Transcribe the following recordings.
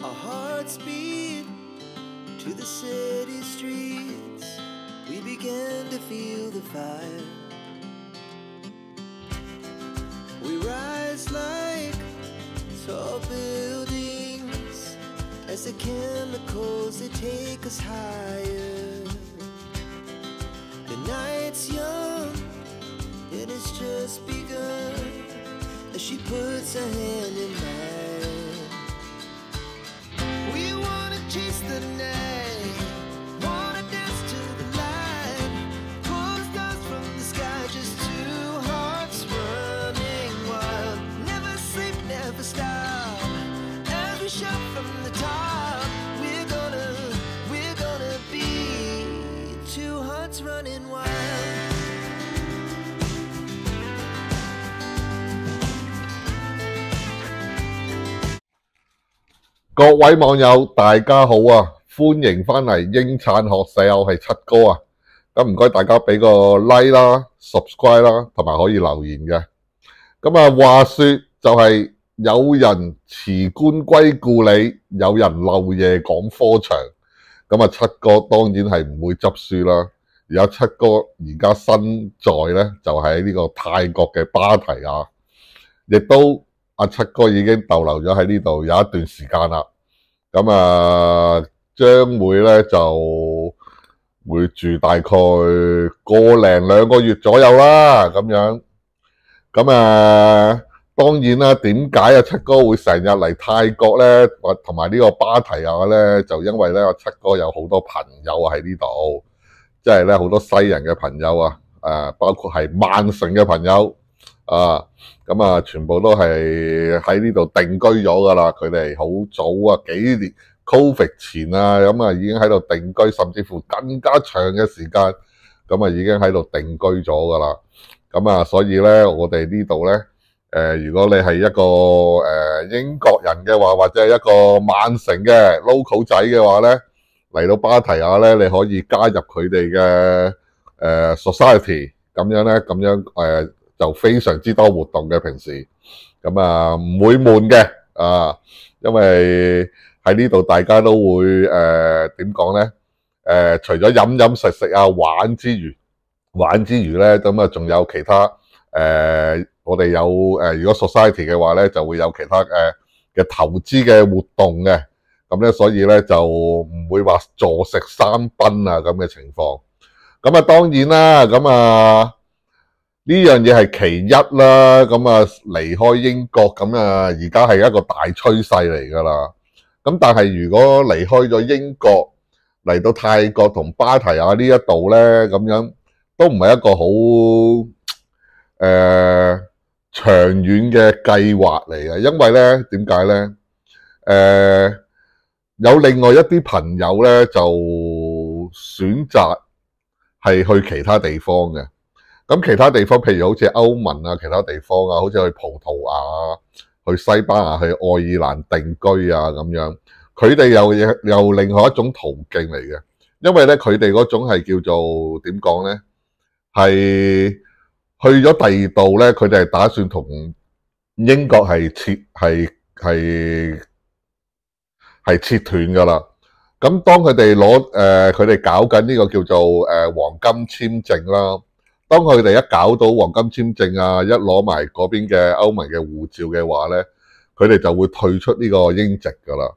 Our hearts beat to the city streets. We began to feel the fire. We rise like tall buildings as the chemicals they take us higher. The night's young and it's just begun as she puts her hand in mine. We wanna chase the night, wanna dance to the light, pull the stars from the sky, just two hearts running wild. Never sleep, never stop, as we shout from the top. We're gonna be two hearts running wild. 各位網友大家好啊，歡迎翻嚟英產學社，我係七哥啊。咁唔該大家俾個 like 啦、subscribe 啦，同埋可以留言嘅。咁啊，話說就係有人辭官歸故里，有人漏夜趕科場。咁啊，七哥當然係唔會執輸啦。而家七哥而家身在咧就喺呢個泰國嘅芭提雅，亦都七哥已經逗留咗喺呢度有一段時間啦。咁啊，將會咧就會住大概2個月左右啦，咁樣。咁啊，當然啦，點解七哥會成日嚟泰國咧，同埋呢個芭提雅咧？就因為咧，七哥有好多朋友喺呢度，即係咧好多西人嘅朋友啊，包括係曼城嘅朋友啊，咁啊，全部都係喺呢度定居咗噶啦。佢哋好早啊，幾年 Covid 前啊，咁啊已經喺度定居，甚至乎更加長嘅時間，咁啊已經喺度定居咗噶啦。咁啊，所以咧，我哋呢度咧，如果你係一個英國人嘅話，或者係一個曼城嘅 local 仔嘅話咧，嚟到芭提雅咧，你可以加入佢哋嘅society， 咁樣咧，咁樣就非常之多活動嘅平時，咁啊唔會悶嘅啊，因為喺呢度大家都會點講咧？除咗飲食啊玩之餘咧，咁啊仲有其他我哋有如果 society 嘅話咧，就會有其他嘅投資嘅活動嘅，咁咧所以咧就唔會話坐食山崩啊咁嘅情況。咁啊當然啦，咁啊呢樣嘢係其一啦。咁啊離開英國咁啊，而家係一個大趨勢嚟㗎啦。咁但係如果離開咗英國嚟到泰國同芭提雅呢一度咧，咁樣都唔係一個好長遠嘅計劃嚟嘅，因為咧點解咧？有另外一啲朋友咧就選擇係去其他地方嘅。咁其他地方譬如好似歐盟啊，其他地方啊，好似去葡萄牙、去西班牙、去愛爾蘭定居啊咁樣，佢哋又另外一種途徑嚟嘅，因為咧佢哋嗰種係叫做點講咧，係去咗第二度咧，佢哋係打算同英國係切斷噶啦。咁當佢哋佢哋搞緊呢個叫做黃金簽證啦。當佢哋一搞到黃金簽證啊，一攞埋嗰邊嘅歐盟嘅護照嘅話咧，佢哋就會退出呢個英籍噶啦。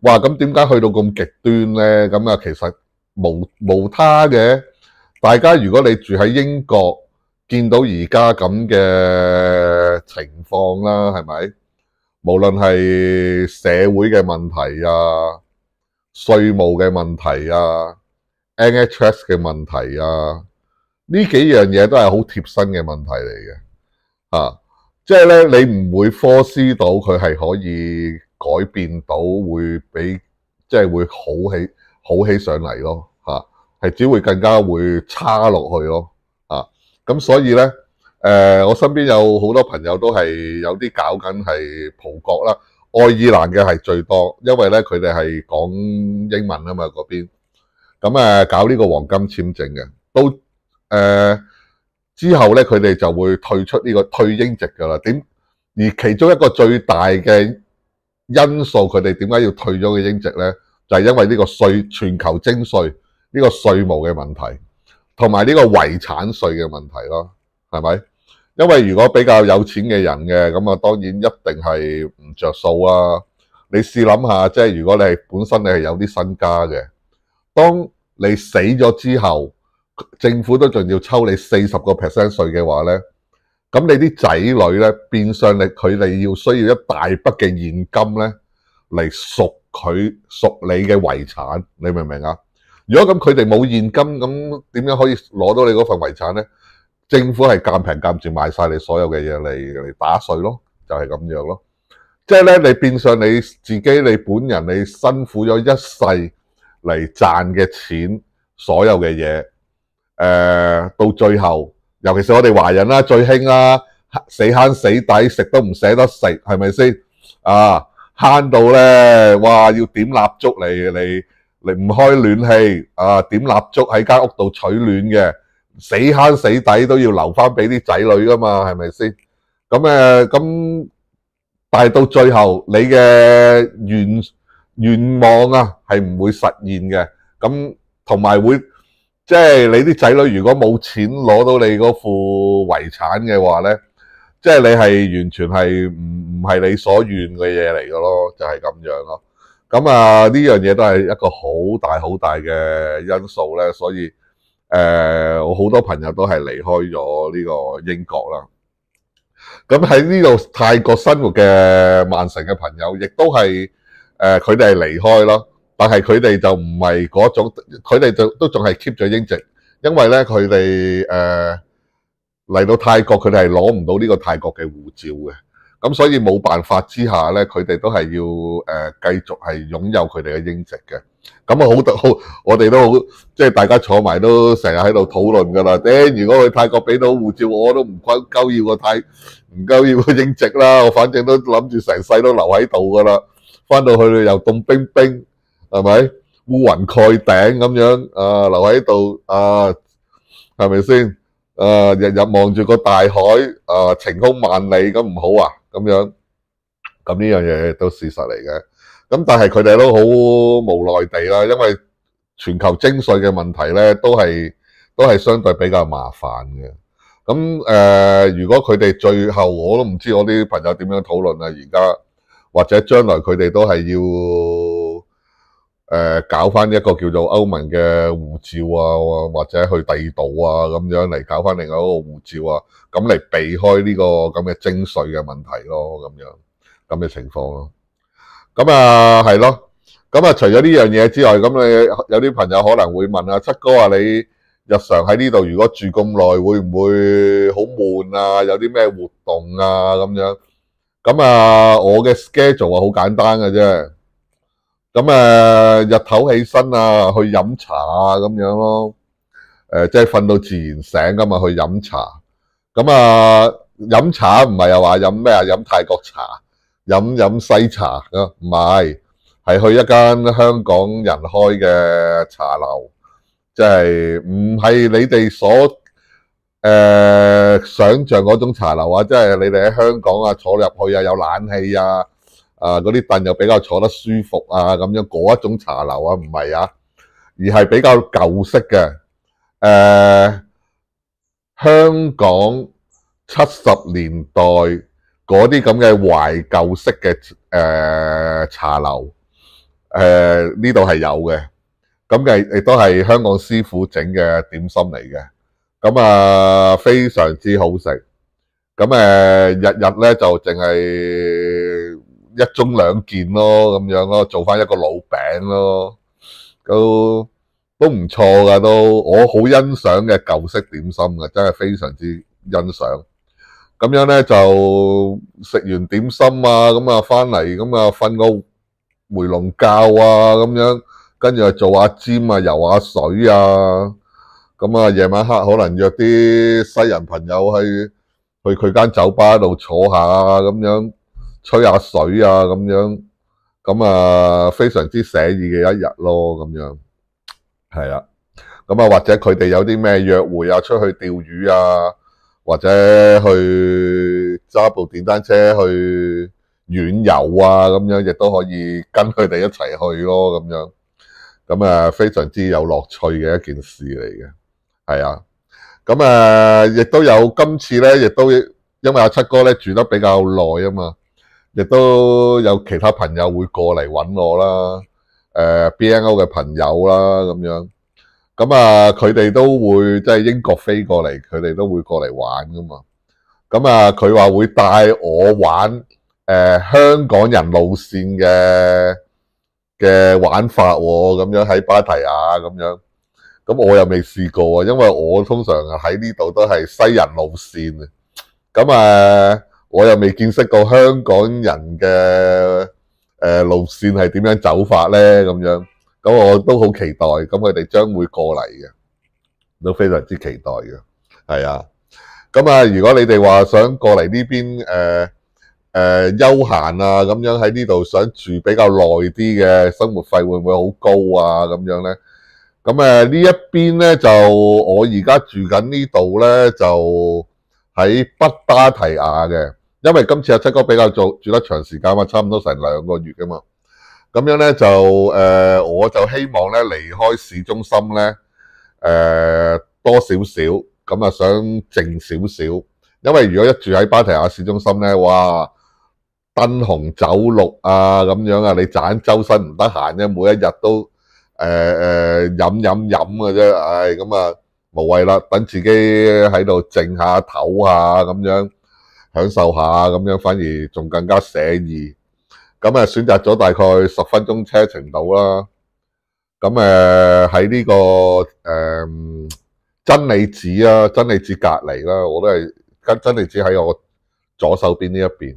哇！咁點解去到咁極端咧？咁啊，其實無他嘅。大家如果你住喺英國，見到而家咁嘅情況啦，係咪？無論係社會嘅問題啊、稅務嘅問題啊、NHS 嘅問題啊，呢幾樣嘢都係好貼身嘅問題嚟嘅，即係咧你唔會foresee到佢係可以改變到，會比即係會好起上嚟咯，係只會更加會差落去咯，咁所以咧，我身邊有好多朋友都係有啲搞緊係葡國啦，愛爾蘭嘅係最多，因為咧佢哋係講英文啊嘛嗰邊，咁搞呢個黃金簽證嘅，都之後咧佢哋就會退出呢個退英籍噶啦。而其中一個最大嘅因素，佢哋點解要退咗個英籍咧？就係因為呢個全球徵稅呢個稅務嘅問題，同埋呢個遺產稅嘅問題咯，係咪？因為如果比較有錢嘅人嘅，咁啊當然一定係唔着數啦。你試諗下，即係如果你係本身你係有啲身家嘅，當你死咗之後，政府都仲要抽你40% 稅嘅話咧，咁你啲仔女咧變相佢哋要需要一大筆嘅現金咧嚟贖你嘅遺產，你明唔明啊？如果咁佢哋冇現金，咁點樣可以攞到你嗰份遺產咧？政府係賤平賤賤賣晒你所有嘅嘢嚟打稅咯，就係咁樣咯。即係咧，你變相你自己你本人你辛苦咗一世嚟賺嘅錢，所有嘅嘢，到最後，尤其是我哋華人啦，最興啦，死慳死抵，食都唔捨得食，係咪先？啊，慳到咧，哇！要點蠟燭嚟唔開暖氣，啊，點蠟燭喺間屋度取暖嘅，死慳死抵都要留翻俾啲仔女噶嘛，係咪先？咁但係到最後，你嘅願望啊，係唔會實現嘅。咁同埋會，即係你啲仔女如果冇錢攞到你嗰副遺產嘅話咧，即係你係完全係唔係你所願嘅嘢嚟嘅咯，就係咁樣咯。咁啊，呢樣嘢都係一個好大嘅因素咧，所以我好多朋友都係離開咗呢個英國啦。咁喺呢度泰國生活嘅曼城嘅朋友，亦都係佢哋係離開咯，但係佢哋就唔係嗰種，佢哋都仲係 keep 咗英籍，因為咧佢哋嚟到泰國，佢哋係攞唔到呢個泰國嘅護照嘅，咁所以冇辦法之下咧，佢哋都係要繼續係擁有佢哋嘅英籍嘅。咁啊好，我哋都好，即係大家坐埋都成日喺度討論噶啦。如果去泰國俾到護照，我都唔鳩要個英籍啦。我反正都諗住成世都留喺度噶啦。翻到去又凍冰冰，係咪烏雲蓋頂咁樣啊？留喺度啊，係咪先？日日望住個大海啊，晴空萬里，咁唔好啊？咁樣，咁呢樣嘢都事實嚟嘅。咁但係佢哋都好無奈地啦，因為全球徵稅嘅問題咧，都係相對比較麻煩嘅。咁如果佢哋最後我都唔知我啲朋友點樣討論啊，而家或者將來佢哋都係要搞翻一個叫做歐盟嘅護照啊，或者去第二度啊咁樣嚟搞翻另外一個護照啊，咁嚟避開呢個咁嘅徵稅嘅問題咯，咁嘅情況咯。咁啊，係咯。咁啊，除咗呢樣嘢之外，咁你有啲朋友可能會問啊，七哥啊，你日常喺呢度如果住咁耐，會唔會好悶啊？有啲咩活動啊？咁樣。咁啊，我嘅 schedule 啊好簡單嘅啫。咁日頭起身啊，去飲茶啊咁樣咯。即係瞓到自然醒咁啊，去飲茶。咁啊，飲茶唔係又話飲咩啊？飲泰國茶。飲西茶啊，唔係，係去一間香港人開嘅茶樓，即係唔係你哋所想像嗰種茶樓啊，即係你哋喺香港啊坐入去啊有冷氣啊，嗰啲凳又比較坐得舒服啊咁樣嗰一種茶樓啊，唔係啊，而係比較舊式嘅，香港70年代。嗰啲咁嘅懷舊式嘅茶樓，呢度係有嘅，咁亦都係香港師傅整嘅點心嚟嘅，咁啊非常之好食，咁日日咧就淨係一盅兩件咯，咁樣咯，做翻一個老餅咯，都唔錯噶，我好欣賞嘅舊式點心嘅，真係非常之欣賞。咁樣咧就食完點心啊，咁啊翻嚟咁啊瞓個回籠覺啊，咁樣跟住做下 gym 啊，游下水啊，咁啊夜晚黑可能約啲西人朋友去佢間酒吧度坐下啊，咁樣吹下水啊，咁樣咁啊非常之寫意嘅一日咯，咁樣係啦，咁啊或者佢哋有啲咩約會啊，出去釣魚啊。或者去揸部電單車去遠遊啊咁樣，亦都可以跟佢哋一齊去咯咁樣。咁啊，非常之有樂趣嘅一件事嚟嘅，係啊。咁啊，亦都有今次咧，亦都因為阿七哥咧住得比較耐啊嘛，亦都有其他朋友會過嚟揾我啦。BNO 嘅朋友啦咁樣，咁啊佢哋都會即係英國飛過嚟，佢哋都會過嚟玩噶嘛。咁啊佢話會帶我玩香港人路線嘅玩法喎，咁樣喺芭提雅咁樣。咁我又未試過啊，因為我通常喺呢度都係西人路線啊。咁我又未見識過香港人嘅路線係點樣走法咧咁樣。咁我都好期待，咁佢哋將會過嚟嘅，都非常之期待嘅，係啊。咁啊，如果你哋話想過嚟呢邊休閒啊，咁樣喺呢度想住比較耐啲嘅，生活費會唔會好高啊？咁樣咧？咁呢一邊咧就我而家住緊呢度咧，就喺北芭提雅嘅，因為今次阿七哥比較住得長時間嘛，差唔多成2個月噶嘛。咁樣咧就我就希望咧離開市中心咧多少少，咁啊想靜少少，因為如果一住喺芭提雅市中心咧，哇燈紅酒綠啊咁樣啊，你盞周身唔得閒啫，每一日都飲嘅啫，唉咁啊無謂啦，等自己喺度靜下唞下咁樣，享受下咁樣，反而仲更加寫意。咁選擇咗大概10分鐘車程度啦。咁喺呢個真理寺啊，真理寺隔離啦，我都係跟真理寺喺我左手邊呢一邊。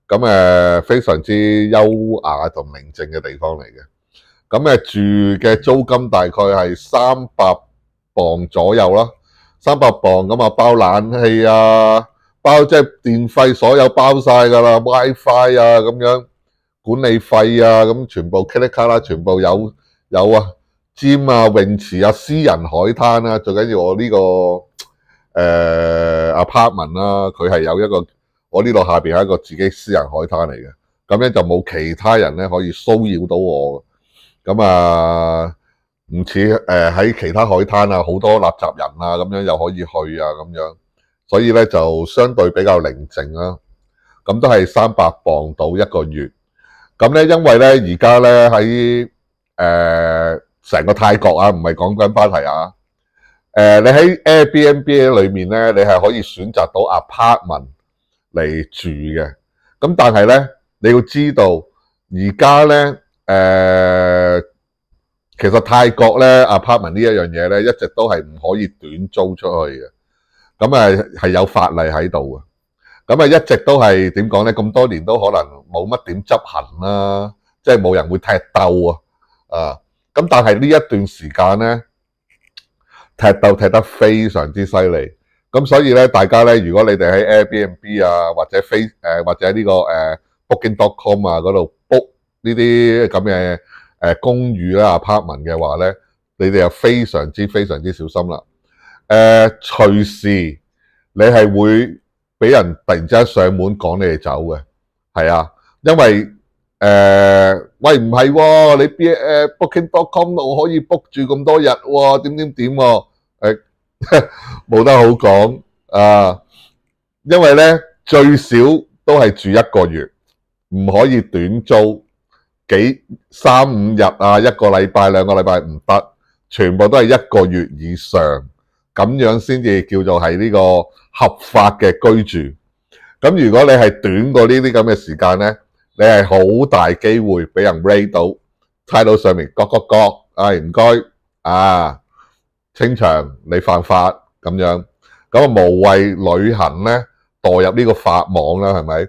咁非常之優雅同寧靜嘅地方嚟嘅。咁住嘅租金大概係300磅左右啦，300磅咁啊，包冷氣啊，包即係電費所有包晒㗎啦 ，WiFi 啊咁樣。管理費啊，咁全部 click 卡啦，全部有啊，gym 啊，泳池啊，私人海灘啊，最緊要我呢個apartment 啦，佢係有一個我呢度下邊係一個自己私人海灘嚟嘅，咁樣就冇其他人咧可以騷擾到我。咁唔似喺其他海灘啊，好多垃圾人啊，咁樣又可以去啊，咁樣，所以咧就相對比較寧靜啦。咁都係300磅到1個月。咁咧，因為咧而家咧喺成個泰國啊，唔係講緊芭提雅。你喺 Airbnb 裏面咧，你係可以選擇到 apartment 嚟住嘅。咁但係咧，你要知道而家咧其實泰國咧 apartment 呢一樣嘢咧，一直都係唔可以短租出去嘅。咁係有法例喺度嘅。咁一直都係點講咧？咁多年都可能冇乜點執行啦，即係冇人會踢鬥啊！咁但係呢一段時間咧，踢鬥踢得非常之犀利。咁所以咧，大家咧，如果你哋喺 Airbnb 啊，或者或者呢個Booking.com 啊嗰度 book 呢啲咁嘅公寓啦 apartment 嘅話咧，你哋就非常之小心啦。隨時你係會俾人突然之間上門趕你哋走嘅，係啊，因為喂唔係喎，你Booking.com 我可以 book 住咁多日喎，點喎？冇得好講啊，因為咧最少都係住1個月，唔可以短租3、5日啊，1個禮拜、2個禮拜唔得，全部都係1個月以上，咁樣先至叫做係呢個合法嘅居住。咁如果你係短過呢啲咁嘅時間咧，你係好大機會俾人 raid 到，差到上面各，唔該啊，清場你犯法咁樣，咁無謂旅行咧墮入呢個法網啦，係咪？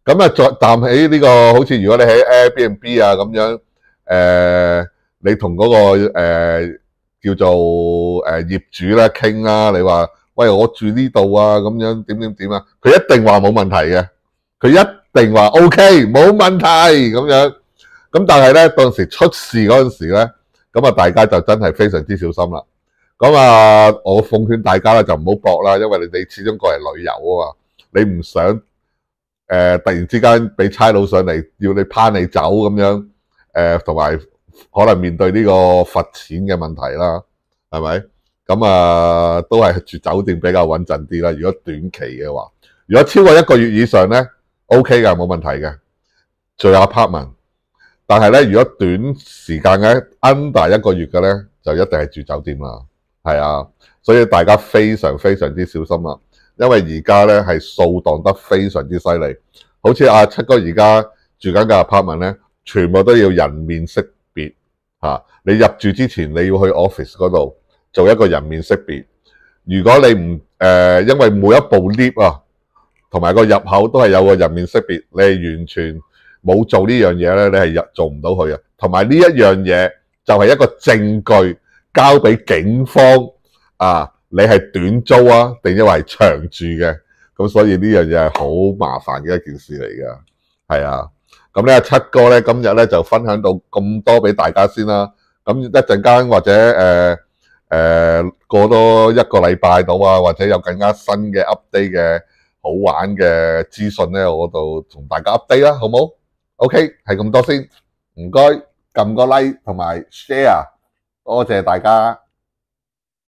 咁再談起呢個，好似如果你喺 Airbnb 啊咁樣，你同嗰個叫做業主咧傾啦，你話喂我住呢度啊，咁樣點啊，佢一定話冇問題嘅，佢一定話 OK 冇問題咁樣。咁但係咧，當時出事嗰陣時咧，咁啊大家就真係非常之小心啦。咁啊，我奉勸大家咧就唔好搏啦，因為你哋始終過嚟旅遊啊嘛，你唔想突然之間俾差佬上嚟要你拋你走咁樣，同埋可能面對呢個罰錢嘅問題啦，係咪？咁都係住酒店比較穩陣啲啦。如果短期嘅話，如果超過1個月以上咧 ，OK 嘅，冇問題嘅，做 apartment。但係咧，如果短時間嘅 under 1個月嘅咧，就一定係住酒店啦。係啊，所以大家非常非常之小心啦，因為而家咧係掃蕩得非常之犀利。好似阿七哥而家住緊嘅 apartment 咧，全部都要人面識別嚇。你入住之前，你要去 office 嗰度做一個人面識別。如果你唔因為每一部 lift 啊，同埋個入口都係有個人面識別，你係完全冇做呢樣嘢咧，你係做唔到佢嘅。同埋呢一樣嘢就係一個證據，交俾警方啊，你係短租啊，定因為係長住嘅。咁所以呢樣嘢係好麻煩嘅一件事嚟㗎。係啊，咁咧七哥咧今日咧就分享到咁多俾大家先啦。咁一陣間或者過多1個禮拜到啊，或者有更加新嘅 update 嘅好玩嘅資訊咧，我度同大家 update 啦，好冇 ？OK， 係咁多先，唔該，撳個 like 同埋 share，多謝大家。